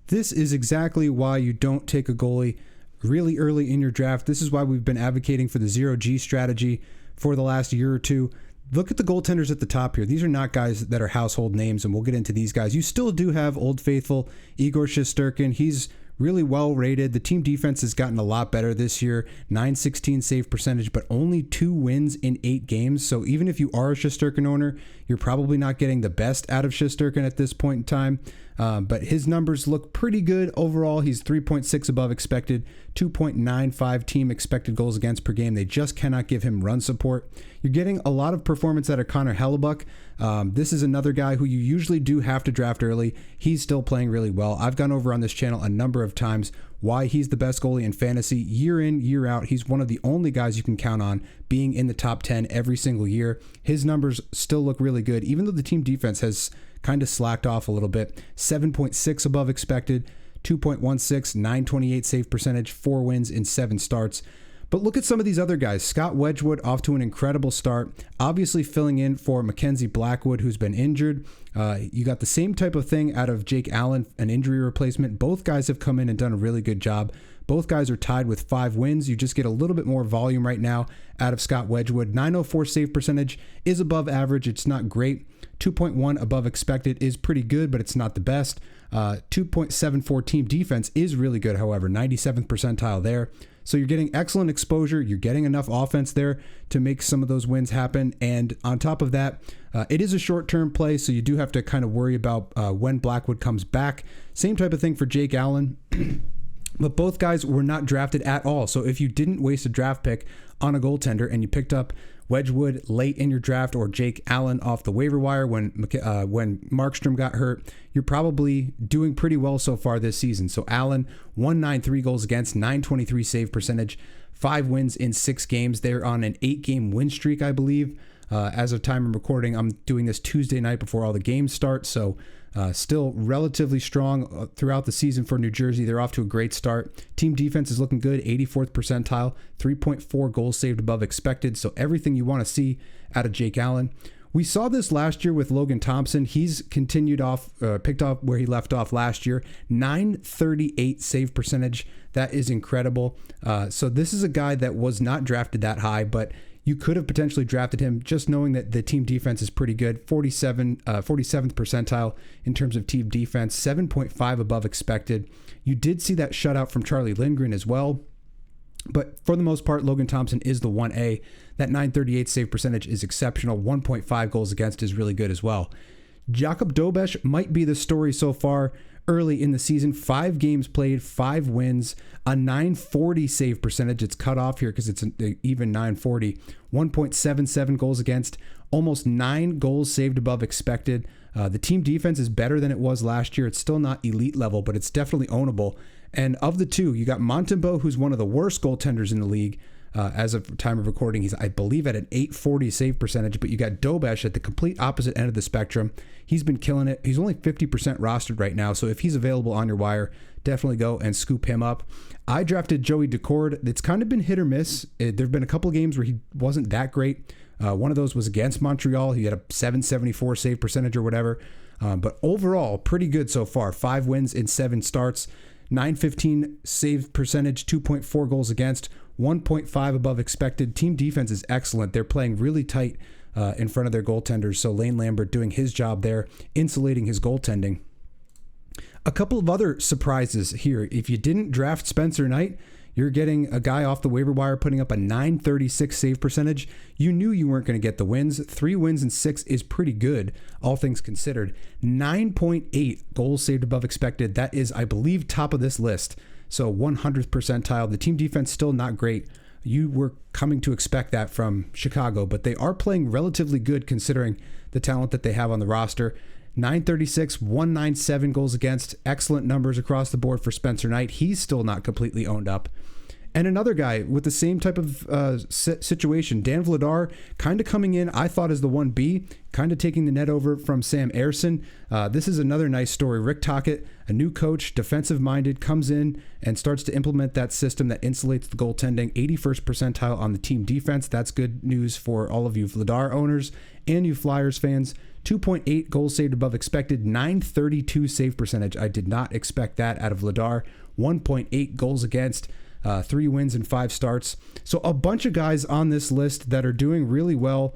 This is exactly why you don't take a goalie really early in your draft. This is why we've been advocating for the 0G strategy for the last year or two. Look at the goaltenders at the top here. These are not guys that are household names, and we'll get into these guys. You still do have Old Faithful Igor Shesterkin. He's really well rated. The team defense has gotten a lot better this year. .916 save percentage, but only 2 wins in 8 games. So even if you are a Shesterkin owner, you're probably not getting the best out of Shesterkin at this point in time. But his numbers look pretty good overall. He's 3.6 above expected, 2.95 team expected goals against per game. They just cannot give him run support. You're getting a lot of performance out of Connor Hellebuck. This is another guy who you usually do have to draft early. He's still playing really well. I've gone over on this channel a number of times why he's the best goalie in fantasy year in, year out. He's one of the only guys you can count on being in the top 10 every single year. His numbers still look really good, even though the team defense has kind of slacked off a little bit. 7.6 above expected, 2.16, .928 save percentage, 4 wins in 7 starts. But look at some of these other guys. Scott Wedgwood off to an incredible start, obviously filling in for Mackenzie Blackwood, who's been injured. You got the same type of thing out of Jake Allen, an injury replacement. Both guys have come in and done a really good job. Both guys are tied with 5 wins. You just get a little bit more volume right now out of Scott Wedgwood. .904 save percentage is above average. It's not great. 2.1 above expected is pretty good, but it's not the best. 2.74 team defense is really good, however, 97th percentile there. So you're getting excellent exposure. You're getting enough offense there to make some of those wins happen. And on top of that, it is a short-term play, so you do have to kind of worry about when Blackwood comes back. Same type of thing for Jake Allen. But both guys were not drafted at all. So if you didn't waste a draft pick on a goaltender and you picked up Wedgwood late in your draft or Jake Allen off the waiver wire when Markstrom got hurt, you're probably doing pretty well so far this season. So Allen, 193 goals against, .923 save percentage, 5 wins in 6 games. They're on an 8-game win streak, I believe. As of time of recording, I'm doing this Tuesday night before all the games start. So still relatively strong throughout the season for New Jersey. They're off to a great start. Team defense is looking good, 84th percentile, 3.4 goals saved above expected. So everything you want to see out of Jake Allen. We saw this last year with Logan Thompson. He's continued off, picked up where he left off last year. .938 save percentage. That is incredible. So this is a guy that was not drafted that high, but you could have potentially drafted him just knowing that the team defense is pretty good. 47th percentile in terms of team defense, 7.5 above expected. You did see that shutout from Charlie Lindgren as well. But for the most part, Logan Thompson is the 1A. That .938 save percentage is exceptional. 1.5 goals against is really good as well. Jakub Dobeš might be the story so far early in the season. 5 games played, 5 wins, a .940 save percentage. It's cut off here because it's an even .940. 1.77 goals against, almost 9 goals saved above expected. The team defense is better than it was last year. It's still not elite level, but it's definitely ownable. And of the two, you got Montembeault, who's one of the worst goaltenders in the league. As of time of recording, he's, I believe, at an .840 save percentage, but you got Dobeš at the complete opposite end of the spectrum. He's been killing it. He's only 50% rostered right now, so if he's available on your wire, definitely go and scoop him up. I drafted Joey Decord. It's kind of been hit or miss. There have been a couple of games where he wasn't that great. One of those was against Montreal. He had a .774 save percentage or whatever. But overall, pretty good so far. 5 wins in 7 starts. .915 save percentage, 2.4 goals against, 1.5 above expected. Team defense is excellent. They're playing really tight in front of their goaltenders. So Lane Lambert doing his job there, insulating his goaltending. A couple of other surprises here. If you didn't draft Spencer Knight, you're getting a guy off the waiver wire putting up a .936 save percentage. You knew you weren't going to get the wins. 3 wins and 6 is pretty good, all things considered. 9.8 goals saved above expected. That is, I believe, top of this list. So 100th percentile. The team defense still not great. You were coming to expect that from Chicago, but they are playing relatively good considering the talent that they have on the roster. .936, 197 goals against. Excellent numbers across the board for Spencer Knight. He's still not completely owned up. And another guy with the same type of situation, Dan Vladar, kind of coming in, I thought, as the 1B, kind of taking the net over from Sam Ersson. This is another nice story. Rick Tocchet, a new coach, defensive-minded, comes in and starts to implement that system that insulates the goaltending. 81st percentile on the team defense. That's good news for all of you Vladar owners and you Flyers fans. 2.8 goals saved above expected, 932 save percentage. I did not expect that out of Vladar. 1.8 goals against, 3 wins and 5 starts. So a bunch of guys on this list that are doing really well,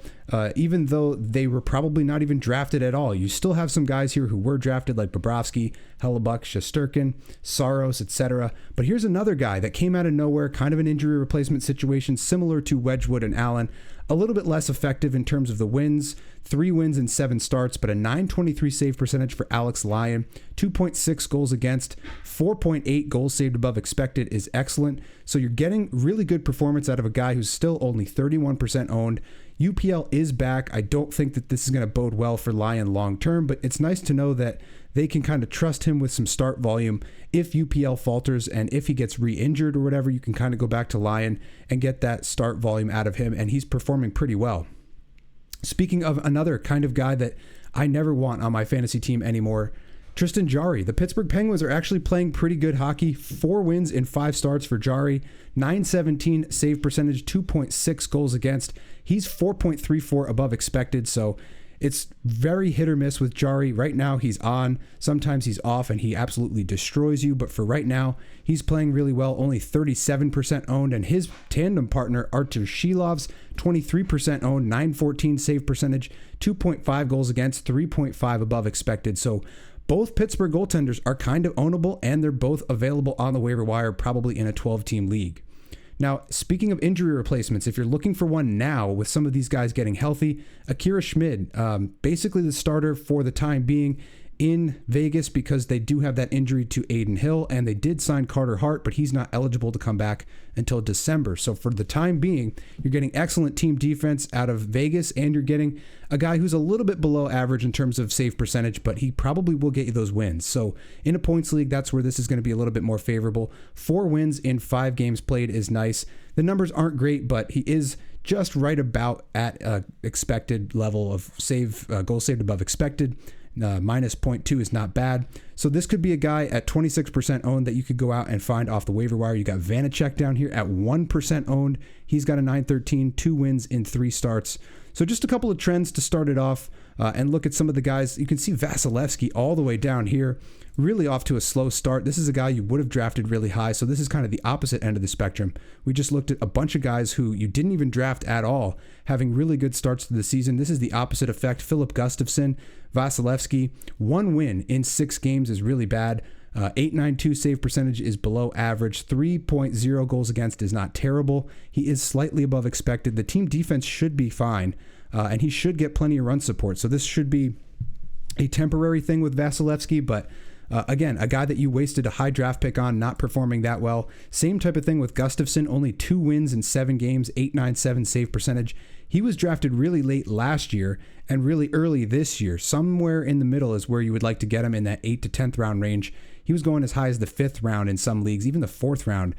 even though they were probably not even drafted at all. You still have some guys here who were drafted like Bobrovsky, Hellebuck, Shesterkin, Saros, etc. But here's another guy that came out of nowhere, kind of an injury replacement situation similar to Wedgwood and Allen. A little bit less effective in terms of the wins, 3 wins and 7 starts, but a 923 save percentage for Alex Lyon, 2.6 goals against, 4.8 goals saved above expected is excellent. So you're getting really good performance out of a guy who's still only 31% owned. UPL is back. I don't think that this is going to bode well for Lyon long term, but it's nice to know that they can kind of trust him with some start volume. If UPL falters and if he gets re-injured or whatever, you can kind of go back to Lyon and get that start volume out of him, and he's performing pretty well. Speaking of another kind of guy that I never want on my fantasy team anymore, Tristan Jarry. The Pittsburgh Penguins are actually playing pretty good hockey. 4 wins in 5 starts for Jarry. 917 save percentage, 2.6 goals against. He's 4.34 above expected, so it's very hit or miss with Jarry. Right now he's on, sometimes he's off, and he absolutely destroys you. But for right now, he's playing really well, only 37% owned. And his tandem partner, Artur Shilov's 23% owned, 914 save percentage, 2.5 goals against, 3.5 above expected. So both Pittsburgh goaltenders are kind of ownable, and they're both available on the waiver wire, probably in a 12-team league. Now, speaking of injury replacements, if you're looking for one now with some of these guys getting healthy, Akira Schmid, basically the starter for the time being in Vegas because they do have that injury to Aiden Hill, and they did sign Carter Hart, but he's not eligible to come back until December. So for the time being, you're getting excellent team defense out of Vegas, and you're getting a guy who's a little bit below average in terms of save percentage, but he probably will get you those wins. So in a points league, that's where this is going to be a little bit more favorable. 4 wins in 5 games played is nice. The numbers aren't great, but he is just right about at expected level of goals saved above expected. Minus 0.2 is not bad. So this could be a guy at 26% owned that you could go out and find off the waiver wire. You got Vanacek down here at 1% owned. He's got a 913, 2 wins in 3 starts. So just a couple of trends to start it off and look at some of the guys. You can see Vasilevsky all the way down here, really off to a slow start. This is a guy you would have drafted really high. So this is kind of the opposite end of the spectrum. We just looked at a bunch of guys who you didn't even draft at all, having really good starts to the season. This is the opposite effect. Philip Gustafsson, Vasilevsky, 1 win in 6 games is really bad. 892 save percentage is below average. 3.0 goals against is not terrible. He is slightly above expected. The team defense should be fine, and he should get plenty of run support. So this should be a temporary thing with Vasilevsky, but again, a guy that you wasted a high draft pick on, not performing that well. Same type of thing with Gustafsson, only 2 wins in 7 games, 897 save percentage. He was drafted really late last year and really early this year. Somewhere in the middle is where you would like to get him, in that 8th to 10th round range. He was going as high as the 5th round in some leagues, even the 4th round,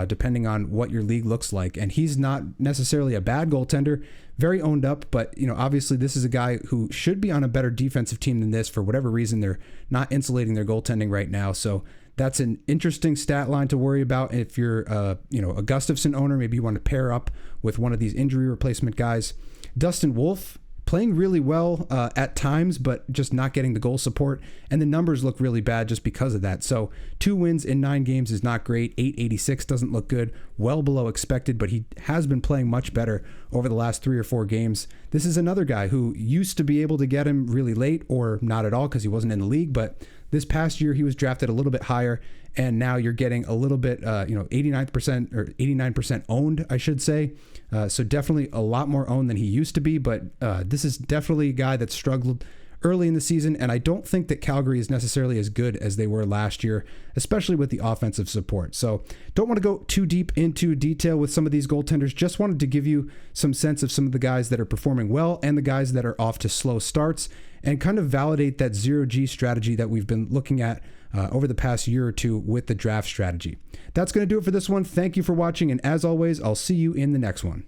depending on what your league looks like. And he's not necessarily a bad goaltender, very owned up, but obviously this is a guy who should be on a better defensive team than this. For whatever reason, they're not insulating their goaltending right now. So that's an interesting stat line to worry about. If you're a Gustafsson owner, maybe you want to pair up with one of these injury replacement guys. Dustin Wolf, playing really well at times, but just not getting the goal support. And the numbers look really bad just because of that. So 2 wins in 9 games is not great. 886 doesn't look good. Well below expected, but he has been playing much better over the last 3 or 4 games. This is another guy who used to be able to get him really late or not at all because he wasn't in the league. But this past year, he was drafted a little bit higher. And now you're getting a little bit, 89% or 89% owned, I should say. So definitely a lot more owned than he used to be. But this is definitely a guy that struggled early in the season. And I don't think that Calgary is necessarily as good as they were last year, especially with the offensive support. So don't want to go too deep into detail with some of these goaltenders. Just wanted to give you some sense of some of the guys that are performing well and the guys that are off to slow starts, and kind of validate that 0G strategy that we've been looking at over the past year or two with the draft strategy. That's going to do it for this one. Thank you for watching, and as always, I'll see you in the next one.